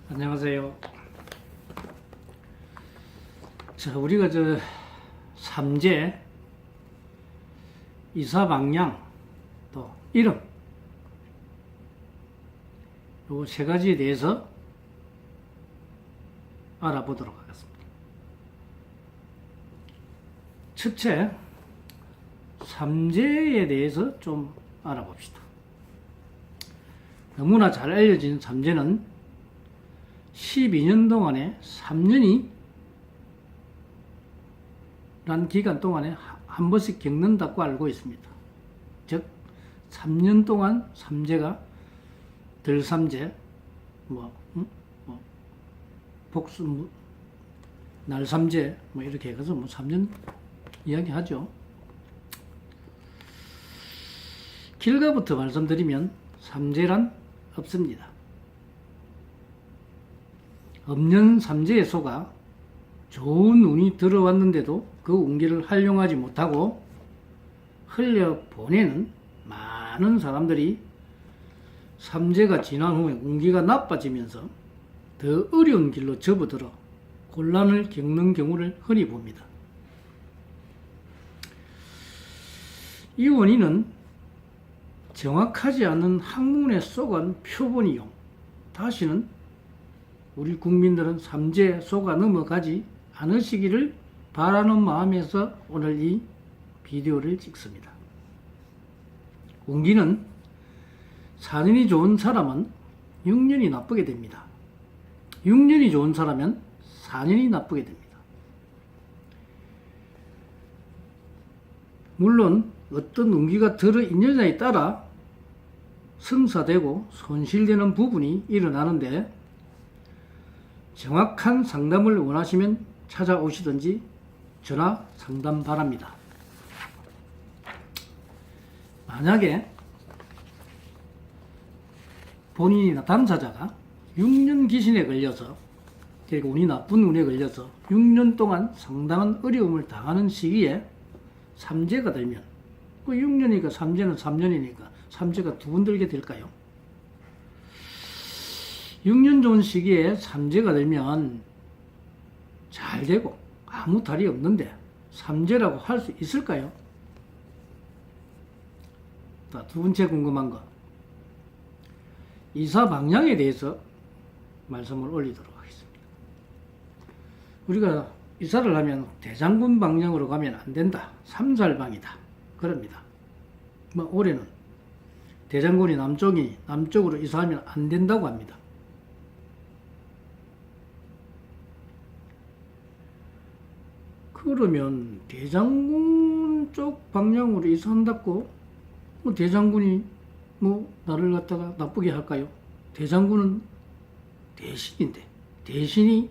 안녕하세요. 자, 우리가 삼재, 이사 방향, 또 이름, 요 세 가지에 대해서 알아보도록 하겠습니다. 첫째, 삼재에 대해서 좀 알아봅시다. 너무나 잘 알려진 삼재는 12년 동안에 3년이 란 기간 동안에 한 번씩 겪는다고 알고 있습니다. 즉 3년 동안 삼재가 들삼재, 복수, 날삼재 이렇게 해서 3년 이야기하죠. 결과부터 말씀드리면 삼재란 없습니다. 없는 삼재의 소가 좋은 운이 들어왔는데도 그 운기를 활용하지 못하고 흘려보내는 많은 사람들이 삼재가 지난 후에 운기가 나빠지면서 더 어려운 길로 접어들어 곤란을 겪는 경우를 흔히 봅니다. 이 원인은 정확하지 않은 학문에 쏘간 표본이요. 다시는 우리 국민들은 삼재 속아 넘어가지 않으시기를 바라는 마음에서 오늘 이 비디오를 찍습니다. 운기는 4년이 좋은 사람은 6년이 나쁘게 됩니다. 6년이 좋은 사람은 4년이 나쁘게 됩니다. 물론 어떤 운기가 들어있느냐에 따라 성사되고 손실되는 부분이 일어나는데 정확한 상담을 원하시면 찾아오시든지 전화 상담 바랍니다. 만약에 본인이나 당사자가 6년 기신에 걸려서, 그러니까 운이 나쁜 운에 걸려서 6년 동안 상당한 어려움을 당하는 시기에 삼재가 되면, 그 6년이니까 삼재는 3년이니까 삼재가 두 번 들게 될까요? 6년 좋은 시기에 삼재가 되면 잘 되고 아무 탈이 없는데 삼재라고 할 수 있을까요? 두 번째 궁금한 거, 이사 방향에 대해서 말씀을 올리도록 하겠습니다. 우리가 이사를 하면 대장군 방향으로 가면 안 된다, 삼살방이다 그럽니다. 올해는 대장군이 남쪽으로 이사하면 안 된다고 합니다. 그러면 대장군 쪽 방향으로 이사한다고 대장군이 나를 갖다가 나쁘게 할까요? 대장군은 대신인데 대신이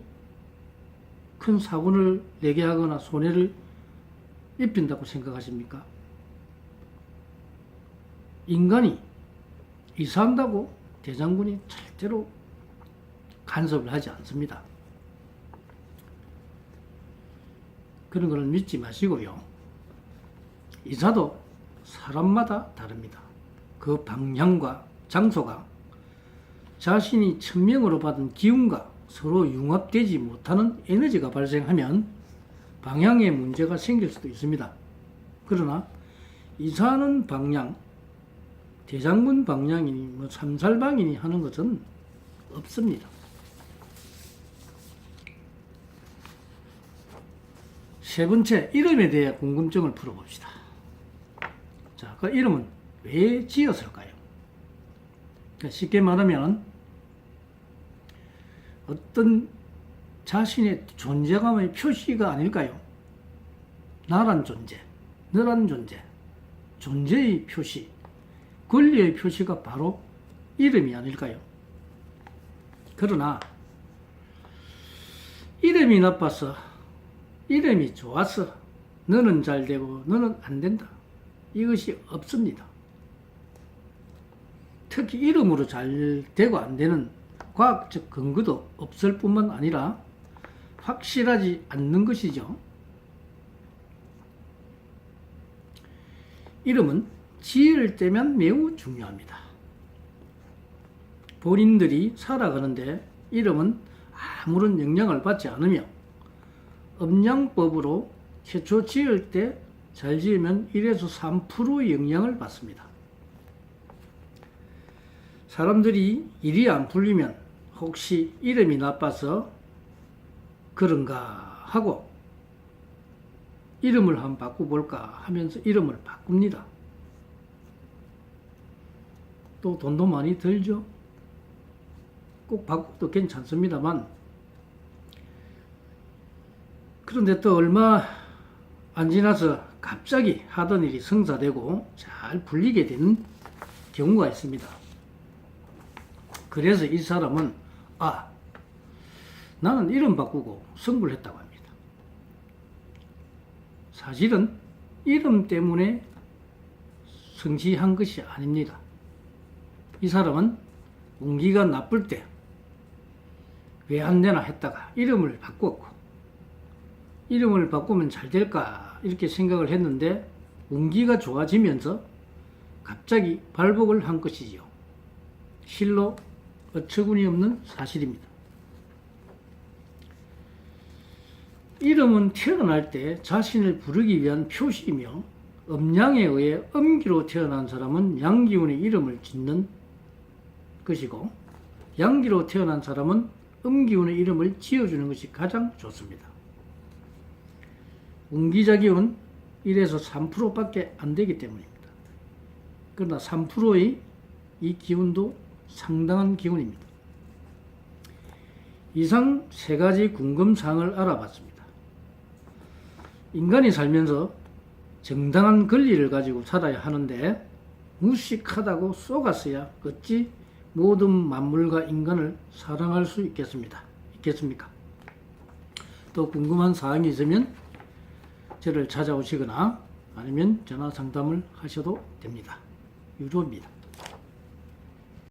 큰 사고를 내게 하거나 손해를 입힌다고 생각하십니까? 인간이 이사한다고 대장군이 절대로 간섭을 하지 않습니다. 그런 거는 믿지 마시고요. 이사도 사람마다 다릅니다. 그 방향과 장소가 자신이 천명으로 받은 기운과 서로 융합되지 못하는 에너지가 발생하면 방향에 문제가 생길 수도 있습니다. 그러나 이사하는 방향, 대장군 방향이니 삼살방이니 하는 것은 없습니다. 세 번째, 이름에 대해 궁금증을 풀어봅시다. 자, 그 이름은 왜 지었을까요? 쉽게 말하면 어떤 자신의 존재감의 표시가 아닐까요? 나란 존재, 너란 존재, 존재의 표시, 권리의 표시가 바로 이름이 아닐까요? 그러나 이름이 나빠서, 이름이 좋았어, 너는 잘 되고 너는 안 된다, 이것이 없습니다. 특히 이름으로 잘 되고 안 되는 과학적 근거도 없을 뿐만 아니라 확실하지 않는 것이죠. 이름은 지을 때면 매우 중요합니다. 본인들이 살아가는데 이름은 아무런 영향을 받지 않으며 음양법으로 최초 지을 때 잘 지으면 1에서 3%의 영향을 받습니다. 사람들이 일이 안 풀리면 혹시 이름이 나빠서 그런가 하고 이름을 한번 바꿔볼까 하면서 이름을 바꿉니다. 또 돈도 많이 들죠. 꼭 바꿔도 괜찮습니다만, 그런데 또 얼마 안 지나서 갑자기 하던 일이 성사되고 잘 풀리게 되는 경우가 있습니다. 그래서 이 사람은 나는 이름 바꾸고 성불을 했다고 합니다. 사실은 이름 때문에 성취한 것이 아닙니다. 이 사람은 운기가 나쁠 때 왜 안 되나 했다가 이름을 바꿨고, 이름을 바꾸면 잘 될까 이렇게 생각을 했는데 운기가 좋아지면서 갑자기 발복을 한 것이지요. 실로 어처구니 없는 사실입니다. 이름은 태어날 때 자신을 부르기 위한 표시이며 음양에 의해 음기로 태어난 사람은 양기운의 이름을 짓는 것이고, 양기로 태어난 사람은 음기운의 이름을 지어주는 것이 가장 좋습니다. 운기자기운 1에서 3%밖에 안 되기 때문입니다. 그러나 3%의 이 기운도 상당한 기운입니다. 이상 세 가지 궁금사항을 알아봤습니다. 인간이 살면서 정당한 권리를 가지고 살아야 하는데 무식하다고 쏘갔어야 어찌 모든 만물과 인간을 사랑할 수 있겠습니까? 또 궁금한 사항이 있으면 저를 찾아오시거나 아니면 전화 상담을 하셔도 됩니다. 유로입니다.